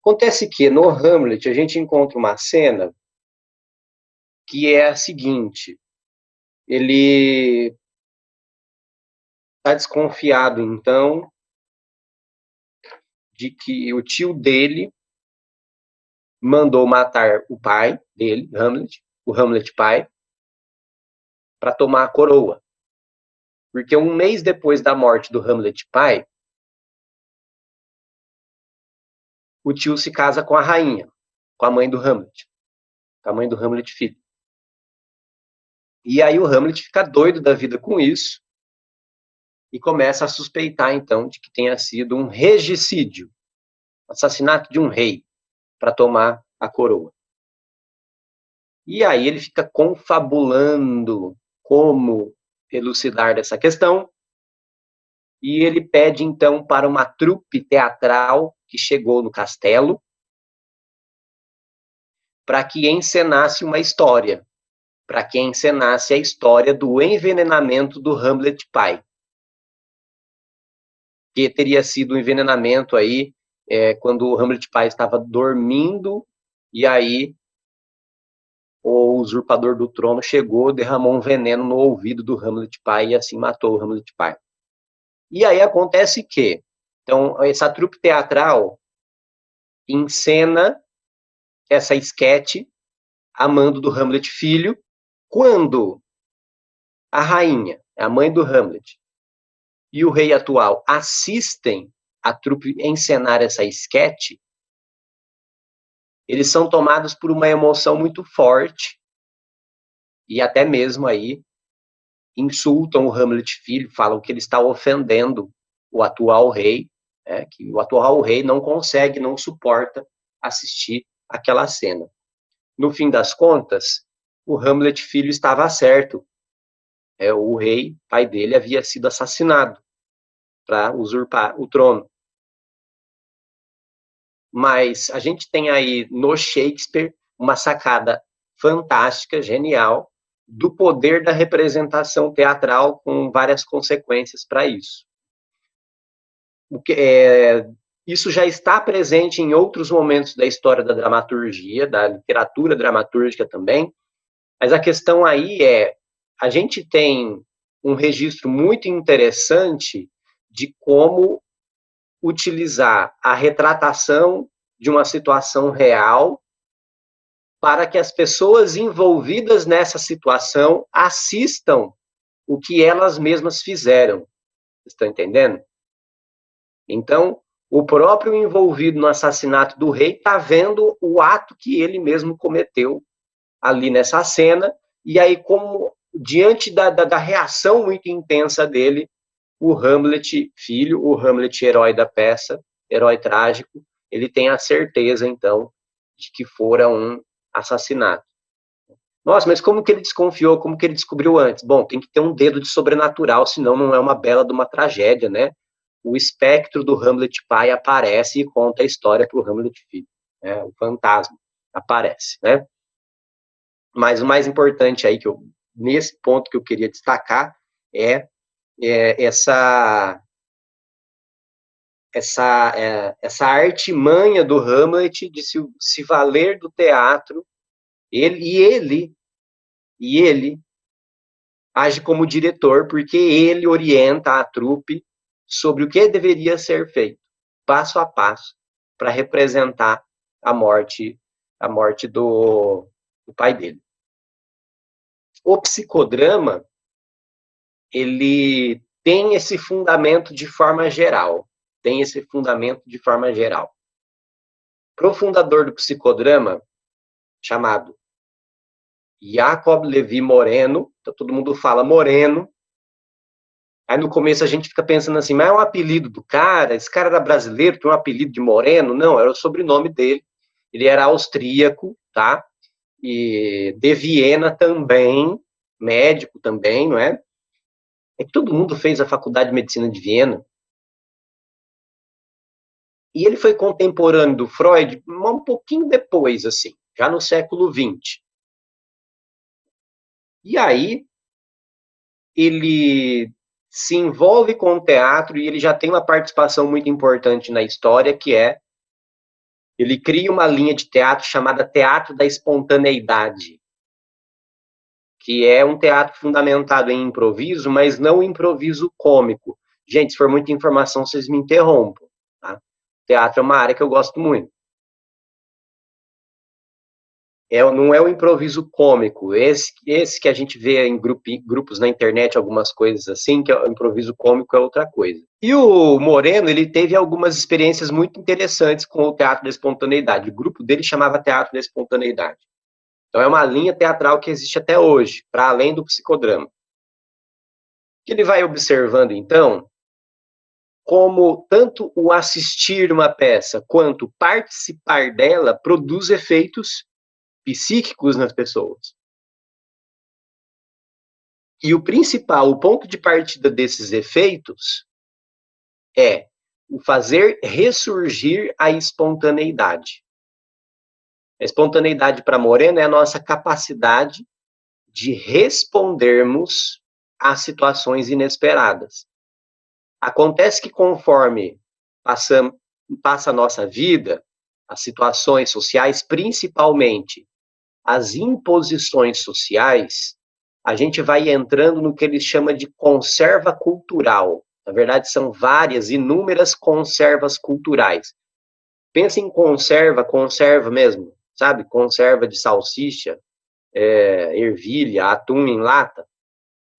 Acontece que no Hamlet a gente encontra uma cena que é a seguinte: ele está desconfiado, então, de que o tio dele mandou matar o pai dele, Hamlet, o Hamlet pai, para tomar a coroa. Porque um mês depois da morte do Hamlet pai, o tio se casa com a rainha, com a mãe do Hamlet, com a mãe do Hamlet filho. E aí o Hamlet fica doido da vida com isso e começa a suspeitar, então, de que tenha sido um regicídio, assassinato de um rei, para tomar a coroa. E aí ele fica confabulando como elucidar dessa questão, e ele pede, então, para uma trupe teatral que chegou no castelo, para que encenasse uma história, para que encenasse a história do envenenamento do Hamlet pai, que teria sido um envenenamento aí, quando o Hamlet pai estava dormindo, e aí o usurpador do trono chegou, derramou um veneno no ouvido do Hamlet pai e assim matou o Hamlet pai. E aí acontece que, então, essa trupe teatral encena essa esquete a mando do Hamlet filho, quando a rainha, a mãe do Hamlet, e o rei atual assistem a trupe encenar essa esquete, eles são tomados por uma emoção muito forte e até mesmo aí insultam o Hamlet filho, falam que ele está ofendendo o atual rei, que o atual rei não consegue, não suporta assistir aquela cena. No fim das contas, o Hamlet filho estava certo. O rei, pai dele, havia sido assassinado para usurpar o trono. Mas a gente tem aí no Shakespeare uma sacada fantástica, genial, do poder da representação teatral com várias consequências para isso. Isso já está presente em outros momentos da história da dramaturgia, da literatura dramatúrgica também, mas a questão aí a gente tem um registro muito interessante de como utilizar a retratação de uma situação real para que as pessoas envolvidas nessa situação assistam o que elas mesmas fizeram. Estão entendendo? Então, o próprio envolvido no assassinato do rei está vendo o ato que ele mesmo cometeu ali nessa cena, e aí, como diante da reação muito intensa dele, o Hamlet filho, o Hamlet herói da peça, herói trágico, ele tem a certeza, então, de que fora um assassinato. Nossa, mas como que ele desconfiou? Como que ele descobriu antes? Bom, tem que ter um dedo de sobrenatural, senão não é uma bela de uma tragédia, né? O espectro do Hamlet pai aparece e conta a história para o Hamlet filho. O fantasma aparece, né? Mas o mais importante aí, nesse ponto que eu queria destacar, essa artimanha do Hamlet de se valer do teatro, ele age como diretor, porque ele orienta a trupe sobre o que deveria ser feito, passo a passo, para representar a morte do pai dele. O psicodrama, ele tem esse fundamento de forma geral. Para o fundador do psicodrama, chamado Jacob Levi Moreno, então todo mundo fala Moreno, aí no começo a gente fica pensando assim, mas é um apelido do cara? Esse cara era brasileiro, tem um apelido de Moreno? Não, era o sobrenome dele. Ele era austríaco, tá? E de Viena também, médico também, não é? É que todo mundo fez a faculdade de medicina de Viena. E ele foi contemporâneo do Freud um pouquinho depois, assim, já no século XX. E aí, ele se envolve com o teatro e ele já tem uma participação muito importante na história, que ele cria uma linha de teatro chamada Teatro da Espontaneidade, que é um teatro fundamentado em improviso, mas não improviso cômico. Gente, se for muita informação, vocês me interrompam, tá? Teatro é uma área que eu gosto muito. Não é o improviso cômico, esse que a gente vê em grupos na internet, algumas coisas assim, que é o improviso cômico é outra coisa. E o Moreno, ele teve algumas experiências muito interessantes com o Teatro da Espontaneidade. O grupo dele chamava Teatro da Espontaneidade. Então é uma linha teatral que existe até hoje, para além do psicodrama. Que ele vai observando, então, como tanto o assistir uma peça quanto participar dela produz efeitos psíquicos nas pessoas. E o principal, o ponto de partida desses efeitos é o fazer ressurgir a espontaneidade. A espontaneidade para Moreno é a nossa capacidade de respondermos a situações inesperadas. Acontece que conforme passa a nossa vida, as situações sociais, principalmente as imposições sociais, a gente vai entrando no que eles chamam de conserva cultural. Na verdade, são inúmeras conservas culturais. Pensa em conserva mesmo, sabe? Conserva de salsicha, ervilha, atum em lata.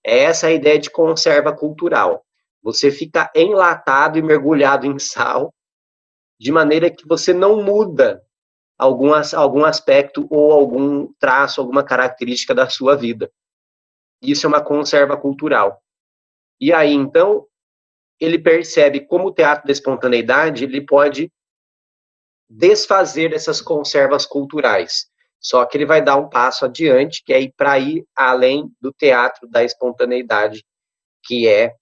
É essa a ideia de conserva cultural. Você fica enlatado e mergulhado em sal, de maneira que você não muda algum aspecto ou algum traço, alguma característica da sua vida. Isso é uma conserva cultural. E aí, então, ele percebe como o teatro da espontaneidade ele pode desfazer essas conservas culturais. Só que ele vai dar um passo adiante, que é para ir além do teatro da espontaneidade, que é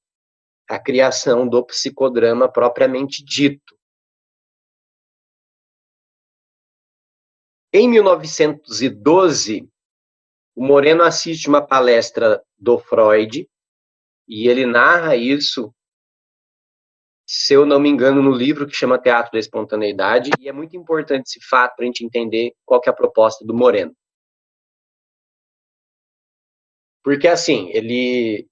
a criação do psicodrama propriamente dito. Em 1912, o Moreno assiste uma palestra do Freud, e ele narra isso, se eu não me engano, no livro que chama Teatro da Espontaneidade, e é muito importante esse fato para a gente entender qual que é a proposta do Moreno. Porque, assim, ele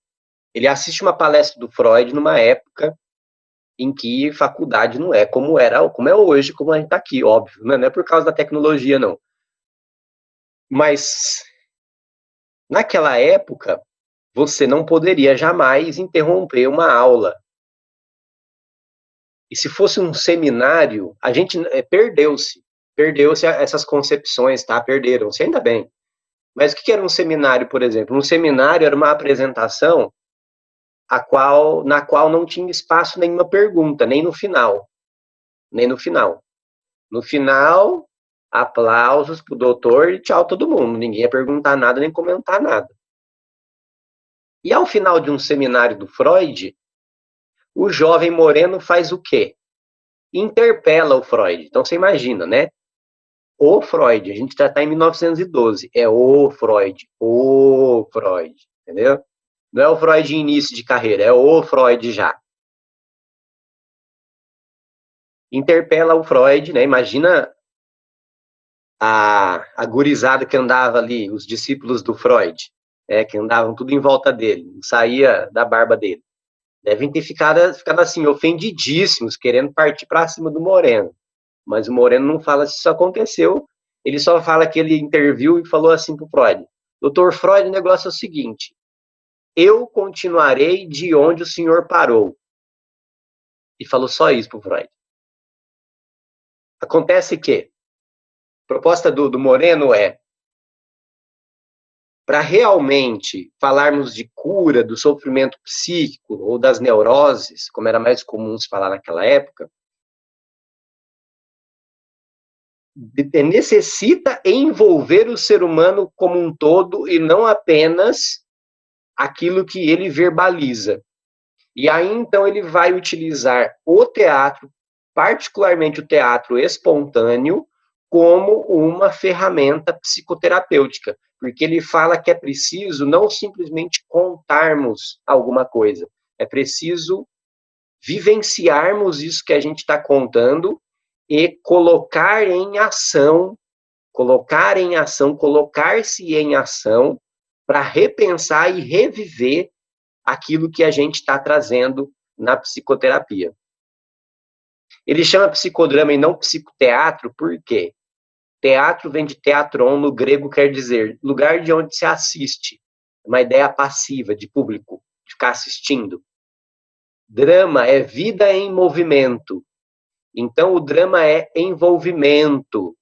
assiste uma palestra do Freud numa época em que faculdade não é como é hoje, como a gente está aqui, óbvio, né? Não é por causa da tecnologia, não. Mas, naquela época, você não poderia jamais interromper uma aula. E se fosse um seminário, a gente perdeu-se essas concepções, tá? Perderam-se, ainda bem. Mas o que era um seminário, por exemplo? Um seminário era uma apresentação na qual não tinha espaço nenhuma pergunta, nem no final. Nem no final. No final, aplausos pro doutor e tchau todo mundo. Ninguém ia perguntar nada, nem comentar nada. E ao final de um seminário do Freud, o jovem Moreno faz o quê? Interpela o Freud. Então você imagina, né? O Freud, a gente já está em 1912, é o Freud, entendeu? Não é o Freud em início de carreira, é o Freud já. Interpela o Freud, né? Imagina a gurizada que andava ali, os discípulos do Freud, que andavam tudo em volta dele, não saía da barba dele. Devem ter ficado assim, ofendidíssimos, querendo partir para cima do Moreno. Mas o Moreno não fala se isso aconteceu, ele só fala que ele interviu e falou assim para o Freud: Doutor Freud, o negócio é o seguinte, eu continuarei de onde o senhor parou. E falou só isso para o Freud. Acontece que a proposta do Moreno é, para realmente falarmos de cura do sofrimento psíquico ou das neuroses, como era mais comum se falar naquela época, necessita envolver o ser humano como um todo e não apenas aquilo que ele verbaliza. E aí, então, ele vai utilizar o teatro, particularmente o teatro espontâneo, como uma ferramenta psicoterapêutica, porque ele fala que é preciso não simplesmente contarmos alguma coisa, é preciso vivenciarmos isso que a gente está contando e colocar-se em ação para repensar e reviver aquilo que a gente está trazendo na psicoterapia. Ele chama psicodrama e não psicoteatro, por quê? Teatro vem de teatron, no grego quer dizer lugar de onde se assiste. Uma ideia passiva, de público, de ficar assistindo. Drama é vida em movimento. Então, o drama é envolvimento.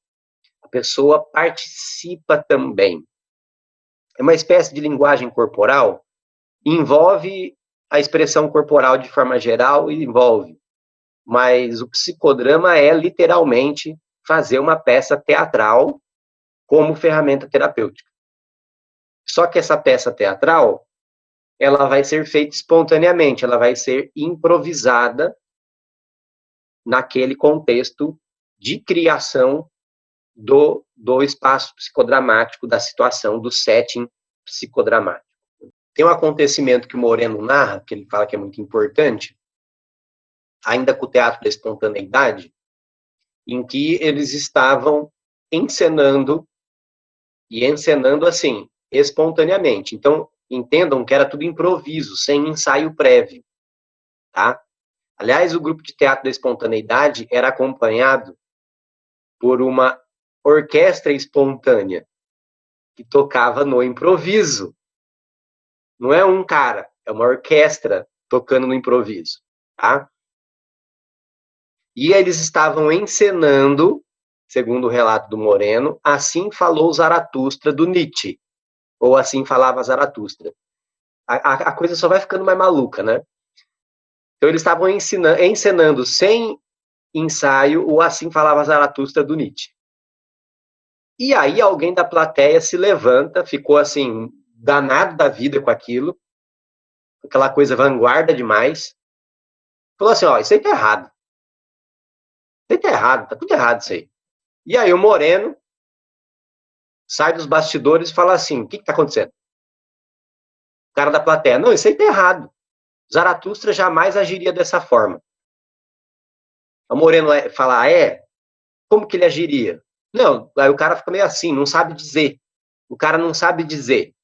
A pessoa participa também. É uma espécie de linguagem corporal, envolve a expressão corporal de forma geral, envolve. Mas o psicodrama é, literalmente, fazer uma peça teatral como ferramenta terapêutica. Só que essa peça teatral, ela vai ser feita espontaneamente, ela vai ser improvisada naquele contexto de criação do espaço psicodramático, da situação, do setting psicodramático. Tem um acontecimento que o Moreno narra, que ele fala que é muito importante, ainda com o teatro da espontaneidade, em que eles estavam encenando, e encenando assim, espontaneamente. Então, entendam que era tudo improviso, sem ensaio prévio, tá? Aliás, o grupo de teatro da espontaneidade era acompanhado por uma orquestra espontânea, que tocava no improviso. Não é um cara, é uma orquestra tocando no improviso, tá? E eles estavam encenando, segundo o relato do Moreno, Assim Falou Zaratustra, do Nietzsche. Ou Assim Falava Zaratustra. A coisa só vai ficando mais maluca, né? Então eles estavam encenando sem ensaio o Assim Falava Zaratustra, do Nietzsche. E aí alguém da plateia se levanta, ficou assim, danado da vida com aquilo, aquela coisa vanguarda demais, falou assim, ó, isso aí tá errado. Isso aí tá errado, tá tudo errado isso aí. E aí o Moreno sai dos bastidores e fala assim, o que tá acontecendo? O cara da plateia, não, isso aí tá errado. Zaratustra jamais agiria dessa forma. O Moreno fala, como que ele agiria? Não, aí o cara fica meio assim, não sabe dizer. O cara não sabe dizer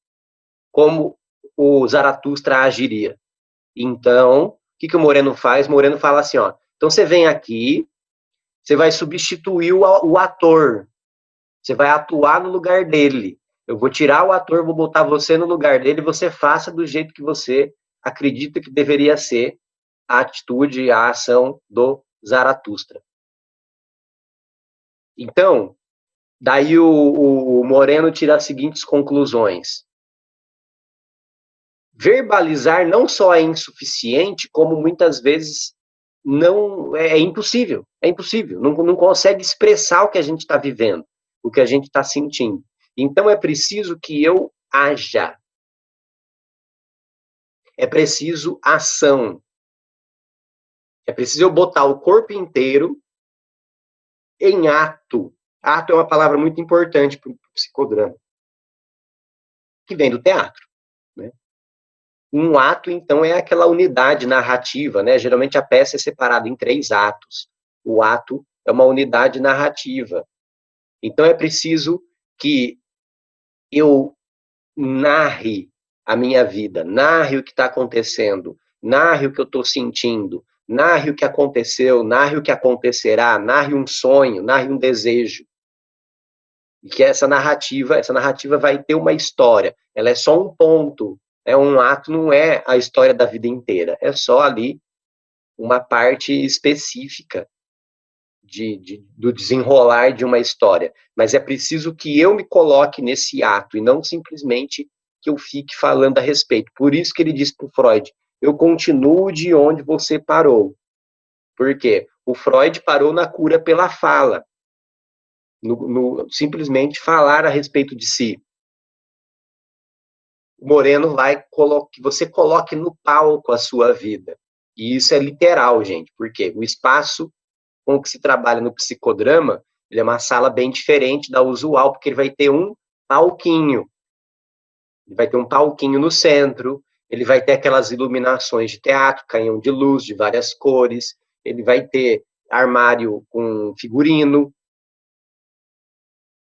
como o Zaratustra agiria. Então, o que o Moreno faz? O Moreno fala assim, ó, então você vem aqui, você vai substituir o ator, você vai atuar no lugar dele. Eu vou tirar o ator, vou botar você no lugar dele, você faça do jeito que você acredita que deveria ser a atitude, a ação do Zaratustra. Então, daí o Moreno tira as seguintes conclusões. Verbalizar não só é insuficiente, como muitas vezes não é impossível. É impossível. Não consegue expressar o que a gente está vivendo, o que a gente está sentindo. Então é preciso que eu haja. É preciso ação. É preciso eu botar o corpo inteiro em ato. Ato é uma palavra muito importante para o psicodrama, que vem do teatro, né? Um ato, então, é aquela unidade narrativa, né? Geralmente a peça é separada em 3 atos. O ato é uma unidade narrativa. Então é preciso que eu narre a minha vida, narre o que está acontecendo, narre o que eu estou sentindo, narre o que aconteceu, narre o que acontecerá, narre um sonho, narre um desejo. E que essa narrativa vai ter uma história. Ela é só um ponto. Um ato não é a história da vida inteira. É só ali uma parte específica do desenrolar de uma história. Mas é preciso que eu me coloque nesse ato e não simplesmente que eu fique falando a respeito. Por isso que ele diz para o Freud, eu continuo de onde você parou. Por quê? O Freud parou na cura pela fala. No simplesmente falar a respeito de si. O Moreno vai que você coloque no palco a sua vida. E isso é literal, gente, porque o espaço com que se trabalha no psicodrama, ele é uma sala bem diferente da usual, porque ele vai ter um palquinho. Ele vai ter um palquinho no centro, ele vai ter aquelas iluminações de teatro, canhão de luz de várias cores, ele vai ter armário com figurino,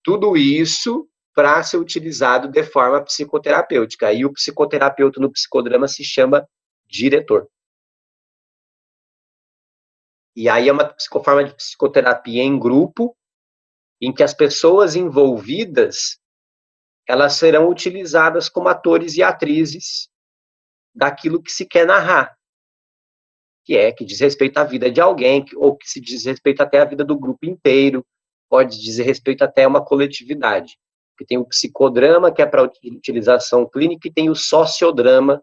tudo isso para ser utilizado de forma psicoterapêutica. E o psicoterapeuta no psicodrama se chama diretor. E aí é uma forma de psicoterapia em grupo, em que as pessoas envolvidas, elas serão utilizadas como atores e atrizes daquilo que se quer narrar, que diz respeito à vida de alguém, ou que se diz respeito até à vida do grupo inteiro, pode dizer respeito até a uma coletividade. Porque tem o psicodrama, que é para utilização clínica, e tem o sociodrama,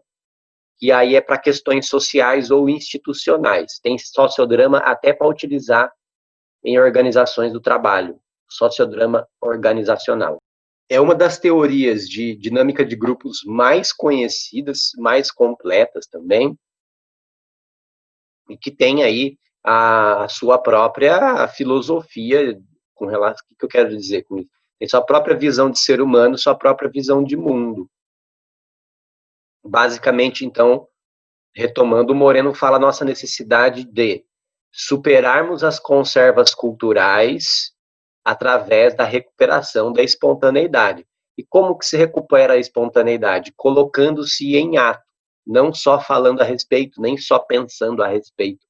que aí é para questões sociais ou institucionais. Tem sociodrama até para utilizar em organizações do trabalho, sociodrama organizacional. É uma das teorias de dinâmica de grupos mais conhecidas, mais completas também, e que tem aí a sua própria filosofia com relação, o que eu quero dizer com isso? Tem sua própria visão de ser humano, sua própria visão de mundo. Basicamente, então, retomando, o Moreno fala a nossa necessidade de superarmos as conservas culturais através da recuperação da espontaneidade. E como que se recupera a espontaneidade? Colocando-se em ato, não só falando a respeito, nem só pensando a respeito.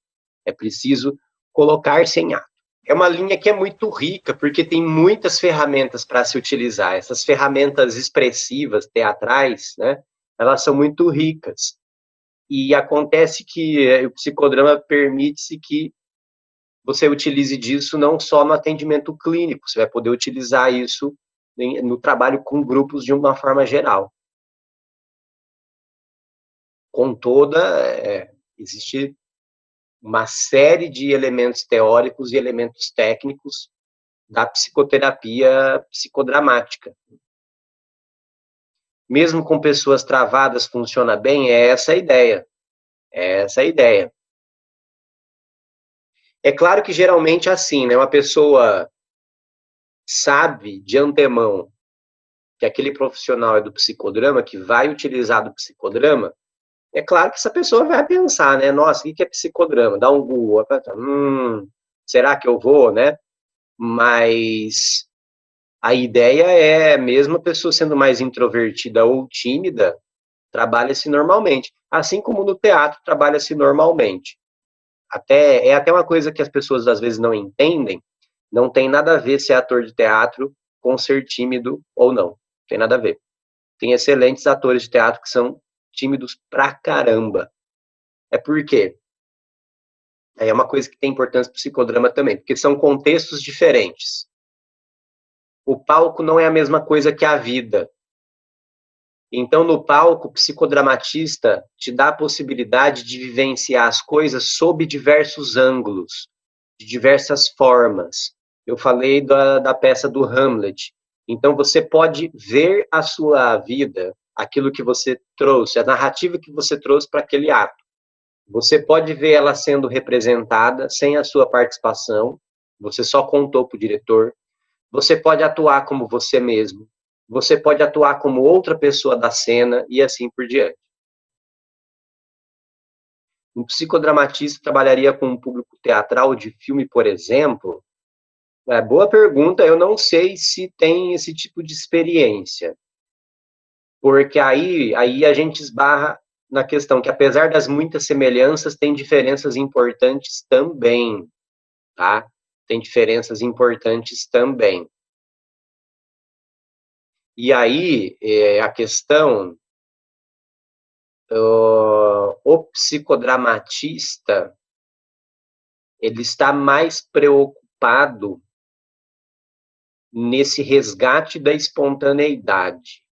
É preciso colocar-se em ato. É uma linha que é muito rica, porque tem muitas ferramentas para se utilizar. Essas ferramentas expressivas, teatrais, né, elas são muito ricas. E acontece que o psicodrama permite-se que você utilize disso não só no atendimento clínico, você vai poder utilizar isso no trabalho com grupos de uma forma geral. Com toda, existe uma série de elementos teóricos e elementos técnicos da psicoterapia psicodramática. Mesmo com pessoas travadas, funciona bem? É essa a ideia. É essa a ideia. É claro que geralmente é assim, né? Uma pessoa sabe de antemão que aquele profissional é do psicodrama, que vai utilizar do psicodrama, é claro que essa pessoa vai pensar, né? Nossa, o que é psicodrama? Dá um Google, será que eu vou, né? Mas a ideia é, mesmo a pessoa sendo mais introvertida ou tímida, trabalha-se normalmente. Assim como no teatro trabalha-se normalmente. É até uma coisa que as pessoas às vezes não entendem, não tem nada a ver se é ator de teatro com ser tímido ou não. Tem nada a ver. Tem excelentes atores de teatro que são tímidos pra caramba. É por quê? É uma coisa que tem importância para o psicodrama também, porque são contextos diferentes. O palco não é a mesma coisa que a vida. Então, no palco, o psicodramatista te dá a possibilidade de vivenciar as coisas sob diversos ângulos, de diversas formas. Eu falei da peça do Hamlet. Então, você pode ver a sua vida, aquilo que você trouxe, a narrativa que você trouxe para aquele ato. Você pode ver ela sendo representada sem a sua participação, você só contou para o diretor. Você pode atuar como você mesmo. Você pode atuar como outra pessoa da cena e assim por diante. Um psicodramatista trabalharia com um público teatral de filme, por exemplo? Boa pergunta, eu não sei se tem esse tipo de experiência. Porque aí a gente esbarra na questão que, apesar das muitas semelhanças, tem diferenças importantes também, tá? Tem diferenças importantes também. E aí, a questão, o psicodramatista, ele está mais preocupado nesse resgate da espontaneidade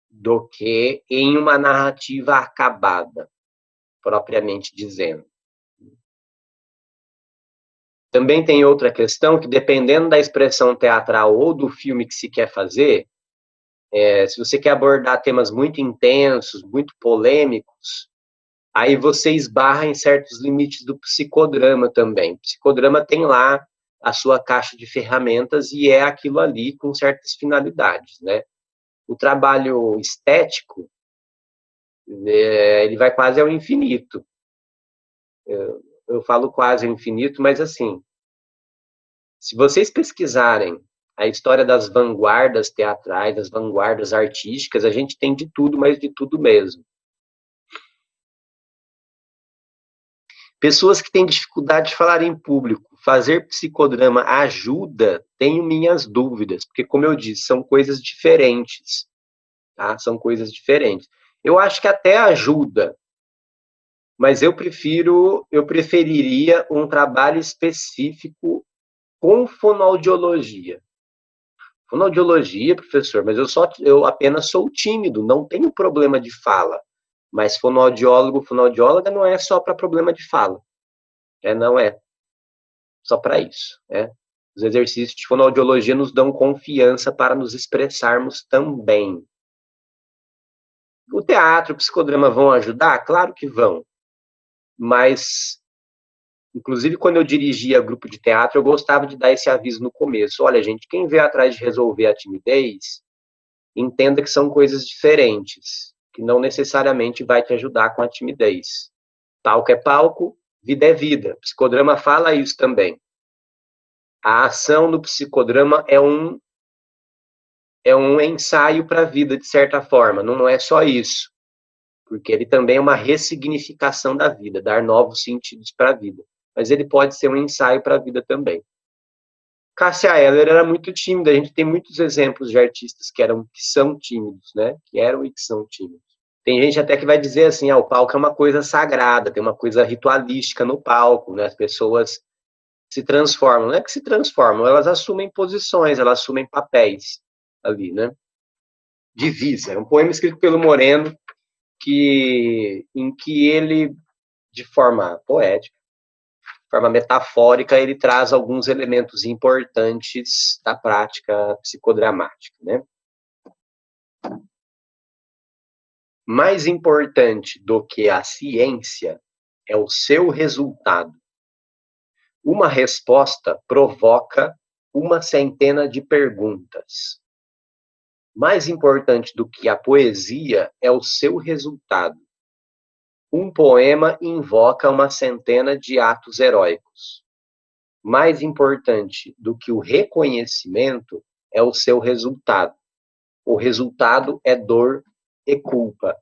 do que em uma narrativa acabada, propriamente dizendo. Também tem outra questão que, dependendo da expressão teatral ou do filme que se quer fazer, se você quer abordar temas muito intensos, muito polêmicos, aí você esbarra em certos limites do psicodrama também. O psicodrama tem lá a sua caixa de ferramentas e é aquilo ali com certas finalidades, né? O trabalho estético, ele vai quase ao infinito. Eu falo quase ao infinito, mas assim, Se vocês pesquisarem a história das vanguardas teatrais, das vanguardas artísticas, a gente tem de tudo, mas de tudo mesmo. Pessoas que têm dificuldade de falar em público, fazer psicodrama ajuda? Tenho minhas dúvidas, porque, como eu disse, são coisas diferentes, tá? São coisas diferentes. Eu acho que até ajuda, mas eu preferiria um trabalho específico com fonoaudiologia. Fonoaudiologia, professor, mas eu apenas sou tímido, não tenho problema de fala. Mas fonoaudiólogo, fonoaudióloga não é só para problema de fala. Não é só para isso. Os exercícios de fonoaudiologia nos dão confiança para nos expressarmos também. O teatro, o psicodrama vão ajudar? Claro que vão. Mas, inclusive, quando eu dirigia grupo de teatro, eu gostava de dar esse aviso no começo. Olha, gente, quem veio atrás de resolver a timidez, entenda que são coisas diferentes, que não necessariamente vai te ajudar com a timidez. Palco é palco, vida é vida. Psicodrama fala isso também. A ação no psicodrama é um ensaio para a vida, de certa forma. Não é só isso. Porque ele também é uma ressignificação da vida, dar novos sentidos para a vida. Mas ele pode ser um ensaio para a vida também. Cássia Eller era muito tímida. A gente tem muitos exemplos de artistas que são tímidos, né? Que eram e que são tímidos. Tem gente até que vai dizer assim, o palco é uma coisa sagrada, tem uma coisa ritualística no palco, né? As pessoas se transformam. Não é que se transformam, elas assumem posições, elas assumem papéis ali, né? Divisa. É um poema escrito pelo Moreno, em que ele, de forma poética, de forma metafórica, ele traz alguns elementos importantes da prática psicodramática, né? Mais importante do que a ciência é o seu resultado. Uma resposta provoca uma centena de perguntas. Mais importante do que a poesia é o seu resultado. Um poema invoca uma centena de atos heróicos. Mais importante do que o reconhecimento é o seu resultado. O resultado é dor e culpa.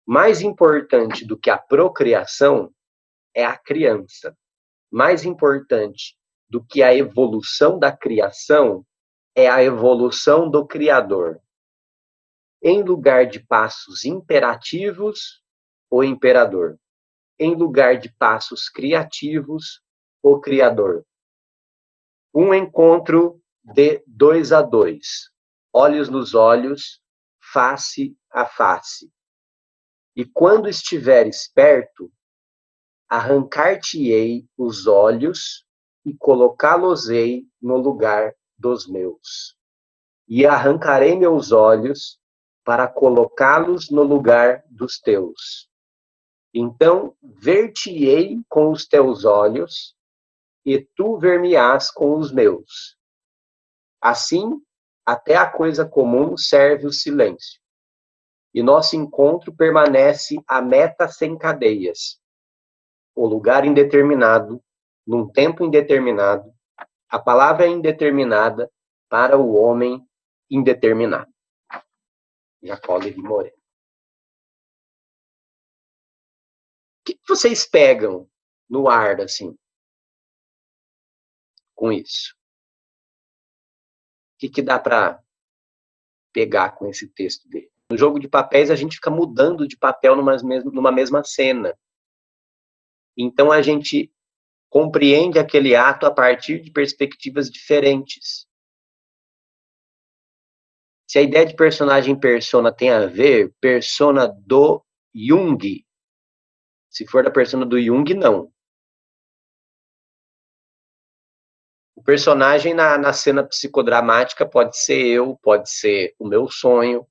Mais importante do que a procriação é a criança. Mais importante do que a evolução da criação é a evolução do Criador. Em lugar de passos imperativos, o imperador. Em lugar de passos criativos, o Criador. Um encontro de 2 a 2, olhos nos olhos, face a face. E quando estiveres perto, arrancar-te-ei os olhos e colocá-los-ei no lugar dos meus. E arrancarei meus olhos para colocá-los no lugar dos teus. Então ver-te-ei com os teus olhos, e tu ver-me-ás com os meus. Assim, até a coisa comum serve o silêncio. E nosso encontro permanece a meta sem cadeias. O lugar indeterminado, num tempo indeterminado, a palavra indeterminada para o homem indeterminado. Jacó Levi Moreno. O que vocês pegam no ar, assim, com isso? O que dá para pegar com esse texto dele? No jogo de papéis, a gente fica mudando de papel numa mesma cena. Então, a gente compreende aquele ato a partir de perspectivas diferentes. Se a ideia de personagem persona tem a ver, persona do Jung, se for da persona do Jung, não. O personagem na cena psicodramática pode ser eu, pode ser o meu sonho,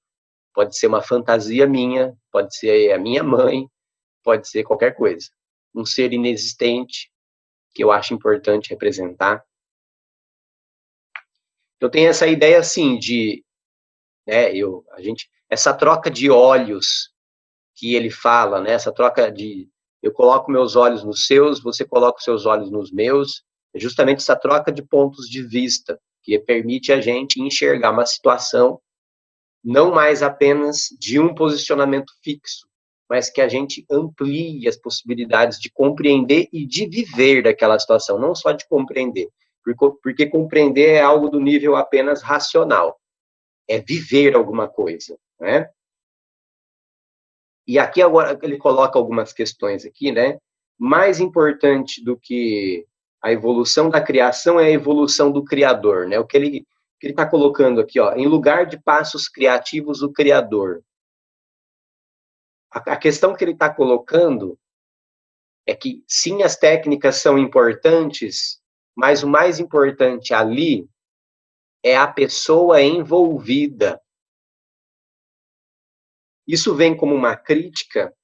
pode ser uma fantasia minha, pode ser a minha mãe, pode ser qualquer coisa. Um ser inexistente, que eu acho importante representar. Eu tenho essa ideia, assim, de... essa troca de olhos que ele fala, né? Essa troca de... Eu coloco meus olhos nos seus, você coloca os seus olhos nos meus, É justamente essa troca de pontos de vista que permite a gente enxergar uma situação não mais apenas de um posicionamento fixo, mas que a gente amplie as possibilidades de compreender e de viver daquela situação, não só de compreender, porque compreender é algo do nível apenas racional, é viver alguma coisa, né? E aqui agora ele coloca algumas questões aqui, né? Mais importante do que a evolução da criação é a evolução do criador, né? O que ele está colocando aqui, ó, em lugar de passos criativos, o criador. A questão que ele está colocando é que, sim, as técnicas são importantes, mas o mais importante ali é a pessoa envolvida. Isso vem como uma crítica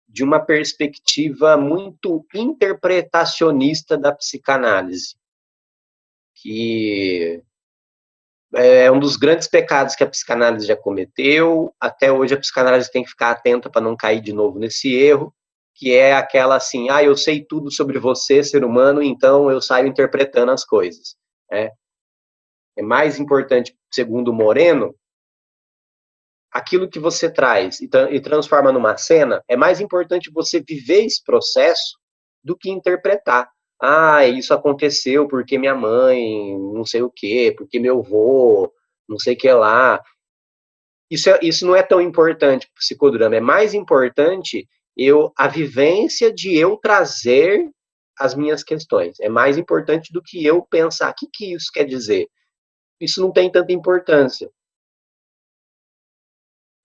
de uma perspectiva muito interpretacionista da psicanálise, que é um dos grandes pecados que a psicanálise já cometeu. Até hoje a psicanálise tem que ficar atenta para não cair de novo nesse erro, que é aquela assim, eu sei tudo sobre você, ser humano, então eu saio interpretando as coisas. É mais importante, segundo Moreno, aquilo que você traz e transforma numa cena, é mais importante você viver esse processo do que interpretar. Isso aconteceu porque minha mãe, não sei o quê, porque meu avô, não sei o que lá. Isso não é tão importante para o psicodrama, é mais importante a vivência de eu trazer as minhas questões. É mais importante do que eu pensar, o que isso quer dizer? Isso não tem tanta importância.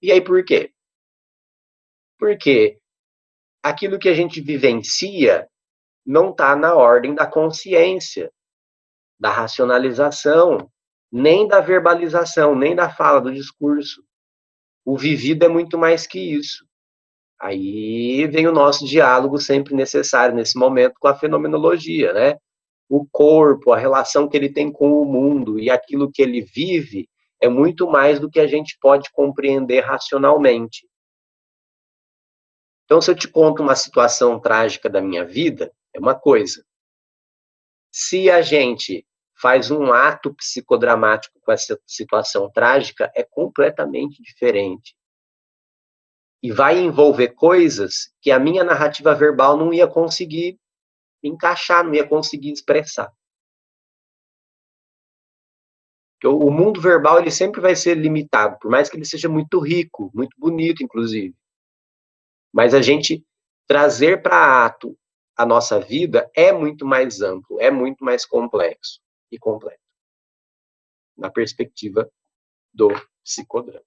E aí por quê? Porque aquilo que a gente vivencia não está na ordem da consciência, da racionalização, nem da verbalização, nem da fala, do discurso. O vivido é muito mais que isso. Aí vem o nosso diálogo sempre necessário nesse momento com a fenomenologia, né? O corpo, a relação que ele tem com o mundo e aquilo que ele vive é muito mais do que a gente pode compreender racionalmente. Então, se eu te conto uma situação trágica da minha vida, é uma coisa. Se a gente faz um ato psicodramático com essa situação trágica, é completamente diferente. E vai envolver coisas que a minha narrativa verbal não ia conseguir encaixar, não ia conseguir expressar. O mundo verbal ele sempre vai ser limitado, por mais que ele seja muito rico, muito bonito, inclusive. Mas a gente trazer para ato a nossa vida é muito mais amplo, é muito mais complexo e completo, na perspectiva do psicodrama.